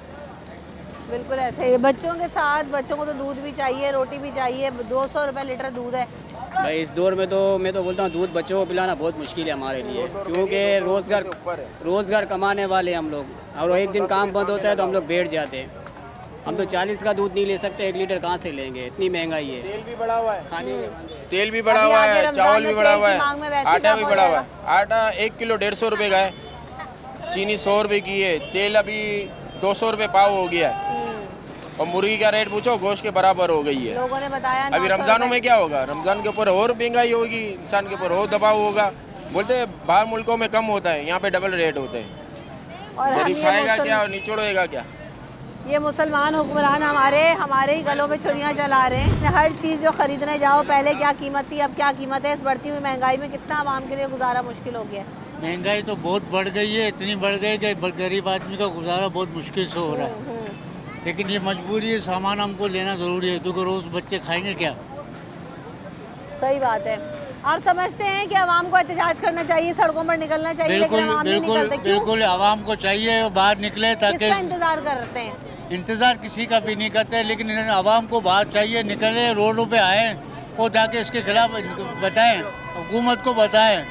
बिल्कुल ऐसे ही बच्चों के साथ, बच्चों को तो दूध भी चाहिए, रोटी भी चाहिए, 200 रुपये लीटर दूध है भाई। इस दौर में तो मैं तो बोलता हूँ दूध बच्चों को पिलाना बहुत मुश्किल है हमारे लिए, क्योंकि रोज़गार कमाने वाले हम लोग, और एक दिन काम बंद होता है तो हम लोग बैठ जाते हैं। हम तो 40 का दूध नहीं ले सकते, 1 लीटर कहाँ से लेंगे, इतनी महंगाई है। तेल भी बढ़ा हुआ है, तेल भी बढ़ा हुआ है, चावल भी बढ़ा हुआ है, आटा भी बढ़ा हुआ है। आटा 1 किलो 150 रुपये का है, चीनी 100 रुपये की है, तेल अभी 200 रुपये पाव हो गया है, और मुर्गी का रेट पूछो गोश्त के बराबर हो गई है। लोगों ने बताया अभी रमज़ानों में क्या होगा, रमज़ान के ऊपर और महंगाई होगी, इंसान के ऊपर और दबाव होगा। बोलते हैं बाहर मुल्कों में कम होता है, यहाँ पे डबल रेट होते हैं। गरीब खाएगा क्या और निचोड़ेगा क्या? ये मुसलमान हुक्मरान हमारे ही गलों में छुरियाँ चला रहे हैं। हर चीज़ जो ख़रीदने जाओ, पहले क्या कीमत थी, अब क्या कीमत है। इस बढ़ती हुई महंगाई में कितना आवाम के लिए गुजारा मुश्किल हो गया है। महंगाई तो बहुत बढ़ गई है, इतनी बढ़ गई कि गरीब आदमी का गुजारा बहुत मुश्किल से हो रहा है। लेकिन ये मजबूरी है, सामान हमको लेना ज़रूरी है, क्योंकि रोज़ बच्चे खाएंगे क्या। सही बात है। आप समझते हैं कि आवाम को एहतजाज करना चाहिए, सड़कों पर निकलना चाहिए, लेकिन आवाम नहीं निकलते। क्यों? बिल्कुल आवाम को चाहिए बाहर निकले, ताकि किसका इंतजार करते हैं? इंतज़ार किसी का भी नहीं करते, लेकिन आवाम को बाहर चाहिए, निकले, रोडों पे आए और जाके इसके खिलाफ बताएं, हुकूमत को बताएं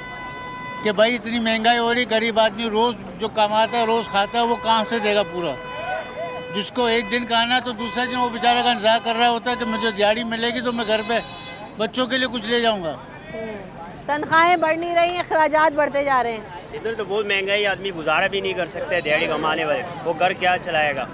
कि भाई इतनी महंगाई हो रही, गरीब आदमी रोज़ जो कमाता है, रोज़ खाता है, वो कहाँ से देगा पूरा। जिसको एक दिन का आना तो दूसरे दिन वो बेचारा का इंतजार कर रहा होता है कि मुझे दिहाड़ी मिलेगी तो मैं घर पे बच्चों के लिए कुछ ले जाऊँगा। तनख्वाहें बढ़ नहीं रही हैं, अखराजात बढ़ते जा रहे हैं। इधर तो बहुत महंगाई, आदमी गुजारा भी नहीं कर सकते, दिहाड़ी कमाने वाले वो घर क्या चलाएगा।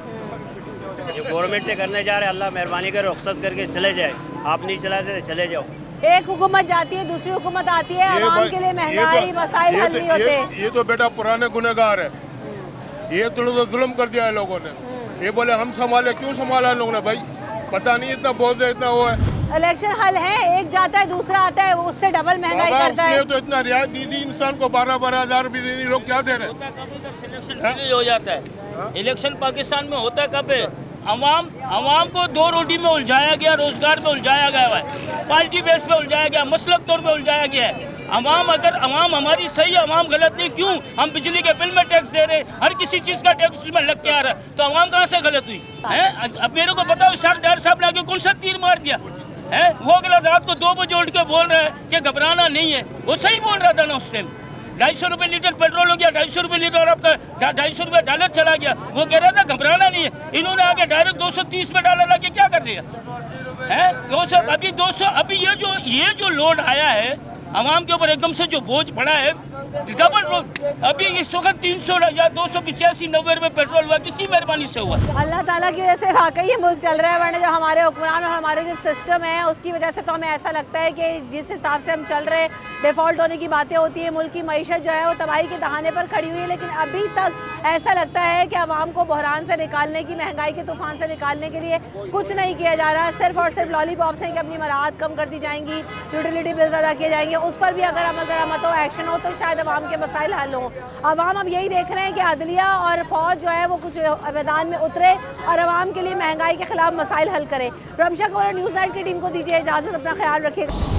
जो गवर्नमेंट से करने जा रहे हैं, अल्लाह मेहरबानी कर रुख्सत करके चले जाए, आप नहीं चला सकते चले जाओ। एक हुकूमत जाती है, दूसरी हुकूमत आती है, आवाम के लिए महंगाई मसाइल हल नहीं होते। ये तो बेटा पुराने गुनहगार है, ये तो जुल्म कर दिया है लोगों ने। ये बोले हम संभाले, क्यों संभाला लोगों ने भाई, पता नहीं इतना बोझ है, इतना वो है। इलेक्शन हल है, एक जाता है दूसरा आता है, वो उससे डबल महंगाई करता है। तो इतना रियायत दी थी इंसान को, 12-12 हज़ार भी देनी, लोग क्या दे रहे हैं। हो जाता है इलेक्शन पाकिस्तान में होता है कब है? अवाम को 2 रोटी में उलझाया गया, रोजगार में उलझाया गया है, पार्टी बेस पे उलझाया गया, मसलक तौर पे उलझाया गया है। अगर अवाम हमारी सही, अवाम गलत नहीं, क्यों हम बिजली के बिल में टैक्स दे रहे हैं, हर किसी चीज़ का टैक्स उसमें लग के आ रहा है, तो अवाम कहाँ से गलत हुई है? अब मेरे को बताओ, डायर साहब ने आगे कौन सा तीर मार दिया है? वो अगला रात को 2 बजे उठ के बोल रहा है कि घबराना नहीं है, वो सही बोल रहा था ना उस टाइम। 250 रुपये लीटर पेट्रोल हो गया, 250 रुपये लीटर आपका 250 रुपये डॉलर चला गया, वो कह रहा था घबराना नहीं है। इन्होंने आगे डायरेक्ट 230 में डॉलर ला के क्या कर दिया है? 200 अभी ये जो लोड आया है आवाम के ऊपर, एकदम से जो बोझ पड़ा है, डबल अभी इस वक्त 300 या 285 90 रुपये पेट्रोल हुआ, किसकी मेहरबानी से हुआ? अल्लाह ताला की वजह से वाकई ये मुल्क चल रहा है, वरना जो हमारे हुक्मरान और हमारे जो सिस्टम है उसकी वजह से तो हमें ऐसा लगता है कि जिस हिसाब से हम चल रहे डिफ़ॉल्ट होने की बातें होती हैं, मुल्क की मईशत जो है वो तबाही के दहाने पर खड़ी हुई है। लेकिन अभी तक ऐसा लगता है कि आवाम को बहरान से निकालने की, महंगाई के तूफान से निकालने के लिए कुछ नहीं किया जा रहा है। सिर्फ और सिर्फ लॉलीपॉप्स हैं कि अपनी मराहत कम कर दी जाएंगी, यूटिलिटी बिल्स अदा किए जाएंगे, उस पर भी अगर अमल दरामद हो, एक्शन हो, तो शायद आवाम के मसाइल हल हों। आवाम अब यही देख रहे हैं कि अदलिया और फौज जो है वो कुछ मैदान में उतरे और आवाम के लिए महंगाई के खिलाफ मसाइल हल करे। रमशा कौर न्यूज़ नाइट की टीम को दीजिए इजाज़त, अपना ख्याल रखिएगा।